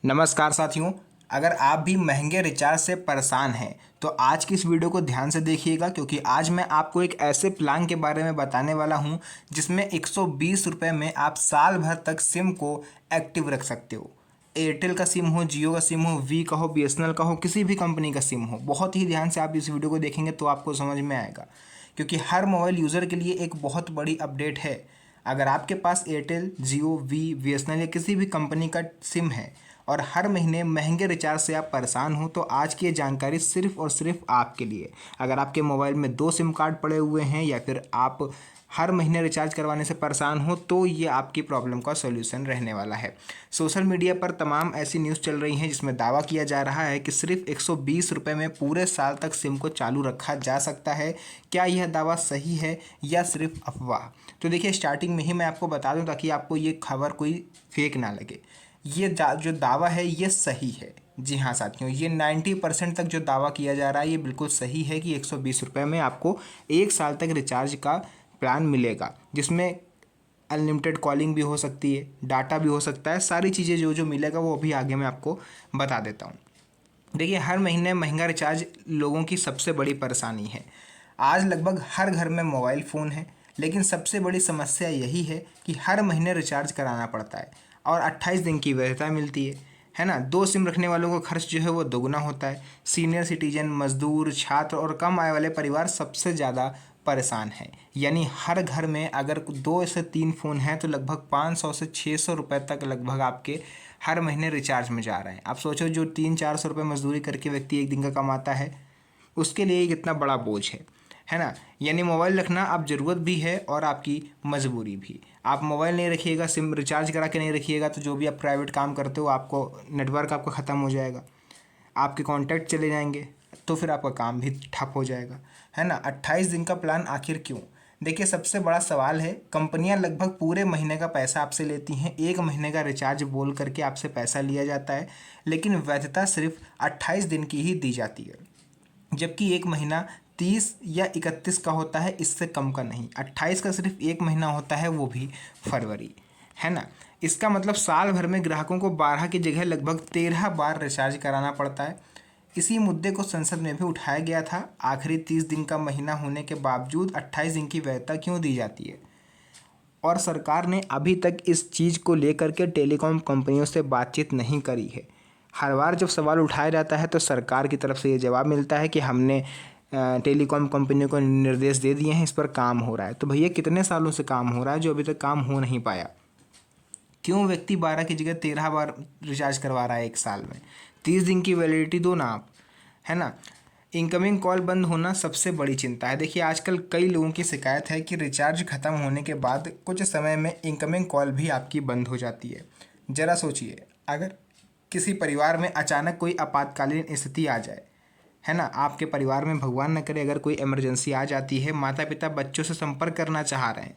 नमस्कार साथियों। अगर आप भी महंगे रिचार्ज से परेशान हैं तो आज की इस वीडियो को ध्यान से देखिएगा, क्योंकि आज मैं आपको एक ऐसे प्लान के बारे में बताने वाला हूं जिसमें 120 रुपये में आप साल भर तक सिम को एक्टिव रख सकते हो। एयरटेल का सिम हो, जियो का सिम हो, वी का हो, बीएसएनएल का हो, किसी भी कंपनी का सिम हो। बहुत ही ध्यान से आप इस वीडियो को देखेंगे तो आपको समझ में आएगा, क्योंकि हर मोबाइल यूज़र के लिए एक बहुत बड़ी अपडेट है। अगर आपके पास एयरटेल, जियो, वी, बीएसएनएल या किसी भी कंपनी का सिम है और हर महीने महंगे रिचार्ज से आप परेशान हो, तो आज की ये जानकारी सिर्फ और सिर्फ आपके लिए। अगर आपके मोबाइल में 2 सिम कार्ड पड़े हुए हैं या फिर आप हर महीने रिचार्ज करवाने से परेशान हो, तो ये आपकी प्रॉब्लम का सॉल्यूशन रहने वाला है। सोशल मीडिया पर तमाम ऐसी न्यूज़ चल रही हैं जिसमें दावा किया जा रहा है कि सिर्फ 120 रुपये में पूरे साल तक सिम को चालू रखा जा सकता है। क्या यह दावा सही है या सिर्फ अफवाह? तो देखिए, स्टार्टिंग में ही मैं आपको बता दूं ताकि आपको ये खबर कोई फेक ना लगे। ये जो दावा है ये सही है। जी हाँ साथियों, ये 90% तक जो दावा किया जा रहा है ये बिल्कुल सही है कि 120 रुपये में आपको एक साल तक रिचार्ज का प्लान मिलेगा, जिसमें अनलिमिटेड कॉलिंग भी हो सकती है, डाटा भी हो सकता है। सारी चीज़ें जो जो मिलेगा वो अभी आगे मैं आपको बता देता हूँ। देखिए, हर महीने महंगा रिचार्ज लोगों की सबसे बड़ी परेशानी है। आज लगभग हर घर में मोबाइल फ़ोन है, लेकिन सबसे बड़ी समस्या यही है कि हर महीने रिचार्ज कराना पड़ता है और 28 दिन की वैधता मिलती है ना। 2 सिम रखने वालों का खर्च जो है वो दोगुना होता है। सीनियर सिटीजन, मजदूर, छात्र और कम आय वाले परिवार सबसे ज़्यादा परेशान हैं। यानी हर घर में अगर 2 से 3 फ़ोन हैं तो लगभग 500 से 600 रुपये तक लगभग आपके हर महीने रिचार्ज में जा रहे हैं। आप सोचो, जो 300-400 रुपये मजदूरी करके व्यक्ति एक दिन का कमाता है, उसके लिए कितना बड़ा बोझ है ना। यानी मोबाइल रखना अब ज़रूरत भी है और आपकी मजबूरी भी। आप मोबाइल नहीं रखिएगा, सिम रिचार्ज करा के नहीं रखिएगा, तो जो भी आप प्राइवेट काम करते हो आपको नेटवर्क आपका ख़त्म हो जाएगा, आपके कॉन्टैक्ट चले जाएंगे, तो फिर आपका काम भी ठप हो जाएगा, है ना। 28 दिन का प्लान आखिर क्यों? देखिए, सबसे बड़ा सवाल है, कंपनियां लगभग पूरे महीने का पैसा आपसे लेती हैं। एक महीने का रिचार्ज बोल करके आपसे पैसा लिया जाता है, लेकिन वैधता सिर्फ 28 दिन की ही दी जाती है, जबकि एक महीना 30 या 31 का होता है, इससे कम का नहीं। 28 का सिर्फ एक महीना होता है, वो भी फरवरी, है ना। इसका मतलब साल भर में ग्राहकों को 12 की जगह लगभग 13 बार रिचार्ज कराना पड़ता है। इसी मुद्दे को संसद में भी उठाया गया था। आखिरी 30 दिन का महीना होने के बावजूद 28 दिन की वैधता क्यों दी जाती है? और सरकार ने अभी तक इस चीज़ को लेकर के टेलीकॉम कंपनियों से बातचीत नहीं करी है। हर बार जब सवाल उठाया जाता है तो सरकार की तरफ से ये जवाब मिलता है कि हमने टेलीकॉम कंपनियों को निर्देश दे दिए हैं, इस पर काम हो रहा है। तो भैया, कितने सालों से काम हो रहा है जो अभी तक काम हो नहीं पाया? क्यों व्यक्ति 12 की जगह 13 बार रिचार्ज करवा रहा है एक साल में? 30 दिन की वैलिडिटी दो ना आप, है ना। इनकमिंग कॉल बंद होना सबसे बड़ी चिंता है। देखिए, आजकल कई लोगों की शिकायत है कि रिचार्ज ख़त्म होने के बाद कुछ समय में इनकमिंग कॉल भी आपकी बंद हो जाती है। ज़रा सोचिए, अगर किसी परिवार में अचानक कोई आपातकालीन स्थिति आ जाए, है ना, आपके परिवार में भगवान न करे अगर कोई इमरजेंसी आ जाती है, माता पिता बच्चों से संपर्क करना चाह रहे हैं,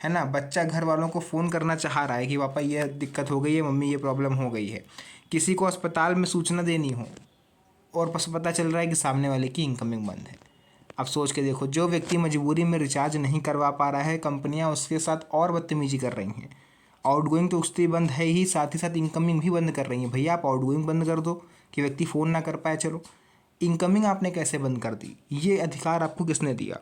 है ना, बच्चा घर वालों को फ़ोन करना चाह रहा है कि पापा ये दिक्कत हो गई है, मम्मी ये प्रॉब्लम हो गई है, किसी को अस्पताल में सूचना देनी हो और बस पता चल रहा है कि सामने वाले की इनकमिंग बंद है। अब सोच के देखो, जो व्यक्ति मजबूरी में रिचार्ज नहीं करवा पा रहा है, कंपनियां उसके साथ और बदतमीजी कर रही हैं। आउटगोइंग तो उसकी बंद है ही, साथ ही साथ इनकमिंग भी बंद कर रही हैं। भैया, आप आउटगोइंग बंद कर दो कि व्यक्ति फ़ोन ना कर पाए, चलो। इनकमिंग आपने कैसे बंद कर दी? ये अधिकार आपको किसने दिया?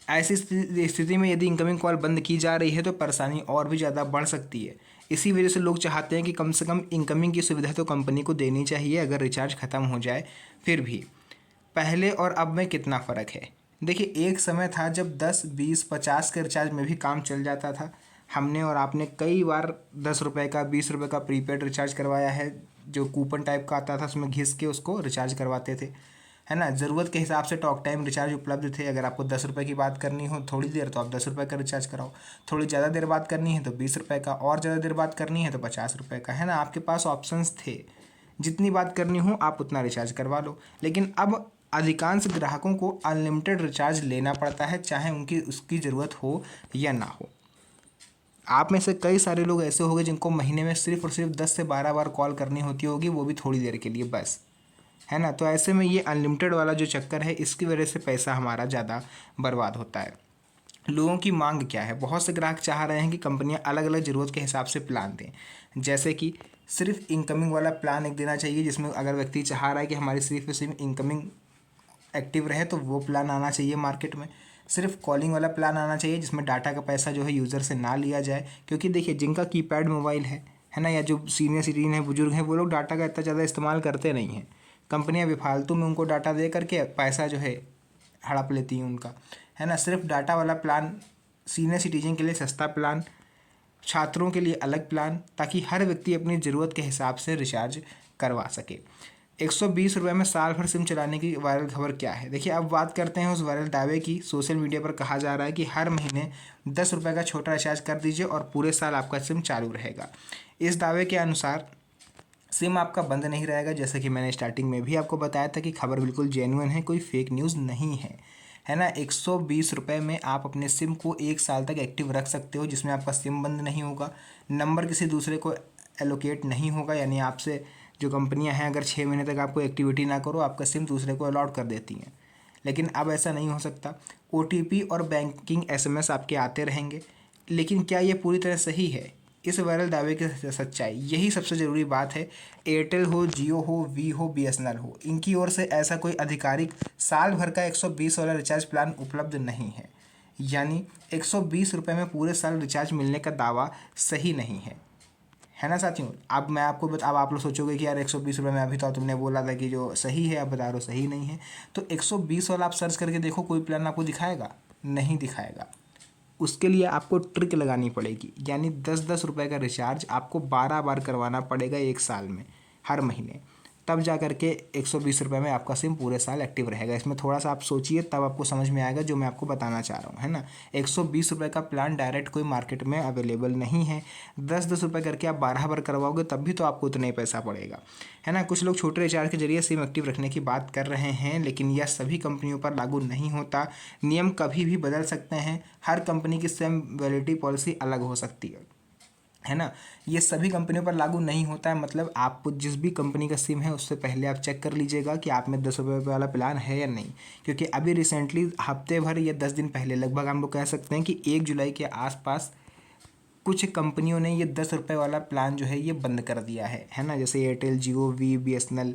ऐसी स्थिति में यदि इनकमिंग कॉल बंद की जा रही है तो परेशानी और भी ज़्यादा बढ़ सकती है। इसी वजह से लोग चाहते हैं कि कम से कम इनकमिंग की सुविधा तो कंपनी को देनी चाहिए, अगर रिचार्ज ख़त्म हो जाए फिर भी। पहले और अब में कितना फ़र्क है? देखिए, एक समय था जब 10, 20, 50 के रिचार्ज में भी काम चल जाता था। हमने और आपने कई बार 10 रुपये का, 20 रुपये का प्रीपेड रिचार्ज करवाया है, जो कूपन टाइप का आता था, उसमें घिस के उसको रिचार्ज करवाते थे, है ना। ज़रूरत के हिसाब से टॉक टाइम रिचार्ज उपलब्ध थे। अगर आपको 10 रुपये की बात करनी हो थोड़ी देर, तो आप 10 रुपये का रिचार्ज कराओ। थोड़ी ज़्यादा देर बात करनी है तो 20 रुपये का, और ज़्यादा देर बात करनी है तो 50 रुपये का, है ना। आपके पास ऑप्शंस थे, जितनी बात करनी हो आप उतना रिचार्ज करवा लो। लेकिन अब अधिकांश ग्राहकों को अनलिमिटेड रिचार्ज लेना पड़ता है, चाहे उनकी उसकी ज़रूरत हो या ना हो। आप में से कई सारे लोग ऐसे होंगे जिनको महीने में सिर्फ और सिर्फ 10 से 12 बार कॉल करनी होती होगी, वो भी थोड़ी देर के लिए बस, है ना। तो ऐसे में ये अनलिमिटेड वाला जो चक्कर है, इसकी वजह से पैसा हमारा ज़्यादा बर्बाद होता है। लोगों की मांग क्या है? बहुत से ग्राहक चाह रहे हैं कि कंपनियां अलग अलग ज़रूरत के हिसाब से प्लान दें, जैसे कि सिर्फ इनकमिंग वाला प्लान एक देना चाहिए, जिसमें अगर व्यक्ति चाह रहा है कि हमारी सिर्फ इनकमिंग एक्टिव रहे तो वो प्लान आना चाहिए मार्केट में। सिर्फ कॉलिंग वाला प्लान आना चाहिए जिसमें डाटा का पैसा जो है यूज़र से ना लिया जाए, क्योंकि देखिए जिनका कीपैड मोबाइल है ना, या जो सीनियर सिटीजन है, बुजुर्ग हैं, वो लोग डाटा का इतना ज़्यादा इस्तेमाल करते नहीं हैं। कंपनियां बेफालतू में उनको डाटा दे करके पैसा जो है हड़प लेती हैं उनका, है ना। सिर्फ डाटा वाला प्लान, सीनियर सिटीजन के लिए सस्ता प्लान, छात्रों के लिए अलग प्लान, ताकि हर व्यक्ति अपनी ज़रूरत के हिसाब से रिचार्ज करवा सके। 120 रुपये में साल भर सिम चलाने की वायरल खबर क्या है? देखिए, अब बात करते हैं उस वायरल दावे की। सोशल मीडिया पर कहा जा रहा है कि हर महीने 10 रुपये का छोटा रिचार्ज कर दीजिए और पूरे साल आपका सिम चालू रहेगा। इस दावे के अनुसार सिम आपका बंद नहीं रहेगा। जैसे कि मैंने स्टार्टिंग में भी आपको बताया था कि खबर बिल्कुल जेन्युइन है, कोई फेक न्यूज़ नहीं है ना। 120 रुपये में आप अपने सिम को 1 साल तक एक्टिव रख सकते हो, जिसमें आपका सिम बंद नहीं होगा, नंबर किसी दूसरे को एलोकेट नहीं होगा। यानी आपसे जो कंपनियां हैं, अगर 6 महीने तक आपको एक्टिविटी ना करो, आपका सिम दूसरे को अलॉट कर देती हैं। लेकिन अब ऐसा नहीं हो सकता। OTP और बैंकिंग SMS आपके आते रहेंगे। लेकिन क्या ये पूरी तरह सही है? इस वायरल दावे की सच्चाई, यही सबसे ज़रूरी बात है। एयरटेल हो, जियो हो, वी हो, BSNL हो, इनकी ओर से ऐसा कोई आधिकारिक साल भर का 120 वाला रिचार्ज प्लान उपलब्ध नहीं है। यानी 120 रुपये में पूरे साल रिचार्ज मिलने का दावा सही नहीं है ना साथियों। अब मैं आपको अब आप लोग सोचोगे कि यार 120 रुपये में अभी तो तुमने बोला था कि जो सही है, अब बता रहे हो सही नहीं है। तो 120 वाला आप सर्च करके देखो, कोई प्लान आपको दिखाएगा? नहीं दिखाएगा। उसके लिए आपको ट्रिक लगानी पड़ेगी। यानी 10-10 रुपये का रिचार्ज आपको 12 बार करवाना पड़ेगा 1 साल में, हर महीने। तब जा करके 120 रुपये में आपका सिम पूरे साल एक्टिव रहेगा। इसमें थोड़ा सा आप सोचिए, तब आपको समझ में आएगा जो मैं आपको बताना चाह रहा हूँ, है ना। 120 रुपये का प्लान डायरेक्ट कोई मार्केट में अवेलेबल नहीं है। 10-10 रुपये करके आप 12 बार करवाओगे तब भी तो आपको उतना ही पैसा पड़ेगा, है ना। कुछ लोग छोटे रिचार्ज के जरिए सिम एक्टिव रखने की बात कर रहे हैं, लेकिन यह सभी कंपनियों पर लागू नहीं होता। नियम कभी भी बदल सकते हैं। हर कंपनी की सिम वैलिडिटी पॉलिसी अलग हो सकती है ना। ये सभी कंपनियों पर लागू नहीं होता है। मतलब आप जिस भी कंपनी का सिम है उससे पहले आप चेक कर लीजिएगा कि आप में 10 रुपये वाला प्लान है या नहीं। क्योंकि अभी रिसेंटली हफ्ते भर या 10 दिन पहले, लगभग हम लोग कह सकते हैं कि 1 जुलाई के आसपास, कुछ कंपनियों ने ये 10 रुपये वाला प्लान जो है ये बंद कर दिया है ना। जैसे एयरटेल, जियो, वी, BSNL,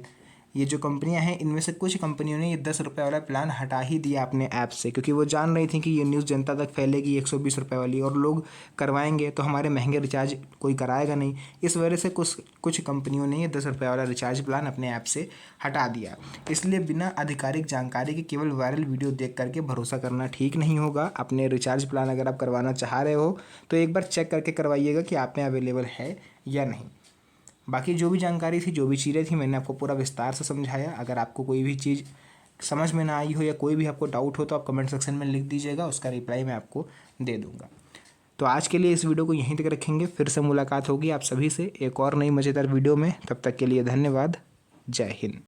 ये जो कंपनियां हैं, इनमें से कुछ कंपनियों ने ये 10 रुपये वाला प्लान हटा ही दिया अपने ऐप से, क्योंकि वो जान रही थी कि ये न्यूज़ जनता तक फैलेगी 120 रुपये वाली, और लोग करवाएंगे तो हमारे महंगे रिचार्ज कोई कराएगा नहीं। इस वजह से कुछ कंपनियों ने ये 10 रुपये वाला रिचार्ज प्लान अपने ऐप से हटा दिया। इसलिए बिना आधिकारिक जानकारी के केवल वायरल वीडियो देख करके भरोसा करना ठीक नहीं होगा। अपने रिचार्ज प्लान अगर आप करवाना चाह रहे हो तो एक बार चेक करके करवाइएगा कि आप में अवेलेबल है या नहीं। बाकी जो भी जानकारी थी, जो भी चीज़ें थी, मैंने आपको पूरा विस्तार से समझाया। अगर आपको कोई भी चीज़ समझ में ना आई हो या कोई भी आपको डाउट हो तो आप कमेंट सेक्शन में लिख दीजिएगा, उसका रिप्लाई मैं आपको दे दूँगा। तो आज के लिए इस वीडियो को यहीं तक रखेंगे। फिर से मुलाकात होगी आप सभी से एक और नई मज़ेदार वीडियो में। तब तक के लिए धन्यवाद। जय हिंद।